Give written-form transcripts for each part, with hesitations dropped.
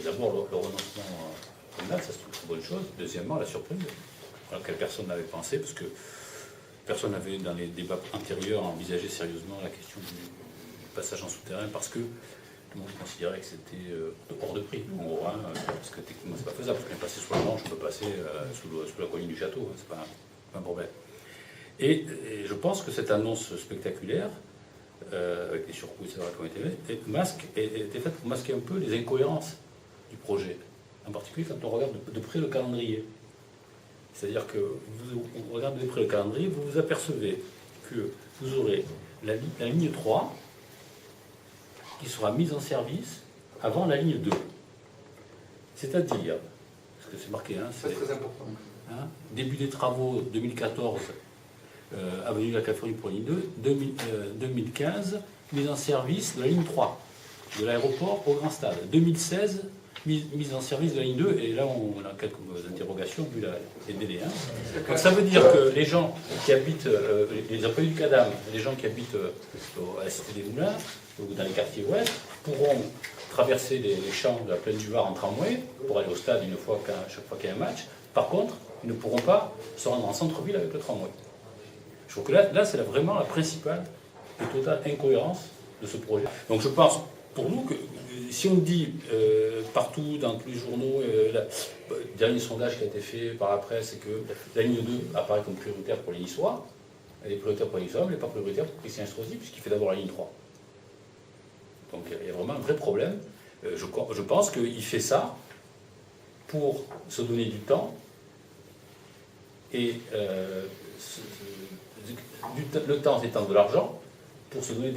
d'abord, le renoncement communal, ça c'est une très bonne chose. Deuxièmement, la surprise, à laquelle personne n'avait pensé, parce que personne n'avait, dans les débats antérieurs, envisagé sérieusement la question du passage en souterrain, parce que tout le monde considérait que c'était hors de prix, en gros, parce que techniquement c'est pas faisable, parce qu'on est passé sous la Manche, on peut passer sous la colline du château, c'est pas un problème. Et je pense que cette annonce spectaculaire, avec les surcoûts, etc., qui ont été faits, était faite pour masquer un peu les incohérences du projet, en particulier quand on regarde de près le calendrier. C'est-à-dire que vous regardez de près le calendrier, vous vous apercevez que vous aurez la ligne 3 qui sera mise en service avant la ligne 2. C'est-à-dire, parce que c'est marqué, c'est très important. Début des travaux 2014, avenue de la Californie pour la ligne 2, 2015, mise en service de la ligne 3, de l'aéroport au Grand Stade. 2016, mise en service de la ligne 2, et là on a quelques interrogations vu les délais. Donc ça veut dire que les gens qui habitent, les employés du CADAM, les gens qui habitent à la Cité des Moulins, ou dans les quartiers ouest, pourront traverser les champs de la plaine du Var en tramway pour aller au stade chaque fois qu'il y a un match. Par contre, ils ne pourront pas se rendre en centre-ville avec le tramway. Je trouve que là c'est vraiment la principale et totale incohérence de ce projet. Donc je pense, pour nous, que si on dit partout, dans tous les journaux, le dernier sondage qui a été fait par la presse, c'est que la ligne 2 apparaît comme prioritaire pour les Niçois, elle est prioritaire pour les Niçois, mais elle n'est pas prioritaire pour Christian Estrosi, puisqu'il fait d'abord la ligne 3. Donc il y a vraiment un vrai problème. Je pense qu'il fait ça pour se donner du temps, et le temps étant de l'argent, pour se donner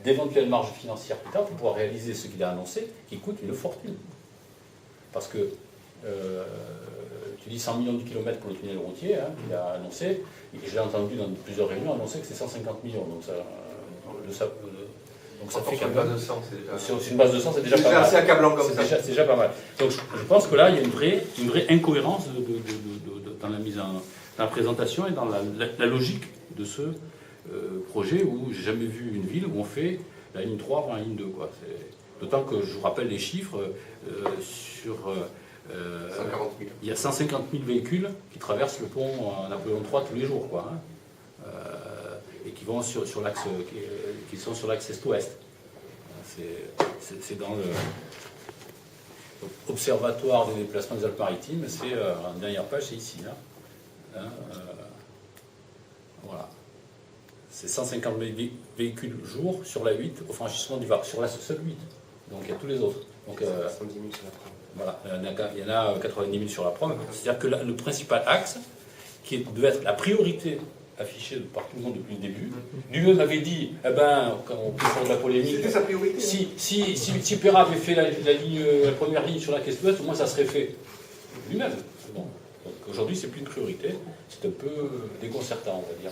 d'éventuelles marges financières plus tard, pour pouvoir réaliser ce qu'il a annoncé, qui coûte une fortune. Parce que, tu dis 100 millions de kilomètres pour le tunnel routier, qu'il a annoncé, et je l'ai entendu dans plusieurs réunions annoncer que c'est 150 millions. Donc ça fait une base de 100, c'est déjà... Sur une base de 100, c'est déjà pas mal. C'est accablant comme ça. C'est déjà pas mal. Donc je pense que là, il y a une vraie incohérence dans la présentation et dans la logique de ce projet, où j'ai jamais vu une ville où on fait la ligne 3 avant la ligne 2. D'autant que je vous rappelle les chiffres, il y a 150 000 véhicules qui traversent le pont Napoléon III tous les jours, et qui vont sur l'axe, qui sont sur l'axe est-ouest. C'est dans l'Observatoire des déplacements des Alpes-Maritimes, c'est en dernière page, c'est ici. Voilà. C'est 150 000 véhicules jour sur la 8 au franchissement du Var, sur la seule 8. Donc il y a tous les autres. Donc, 70 000 sur la Prom. Voilà, il y en a 90 000 sur la Prom. C'est-à-dire que le principal axe, qui devait être la priorité affichée par tout le monde depuis le début, lui-même avait dit, quand on peut faire de la polémique, c'était sa priorité. Si Perra avait fait la première ligne sur la caisse ouest, au moins ça serait fait. Lui-même. Bon. Donc aujourd'hui, c'est plus une priorité. C'est un peu déconcertant, on va dire.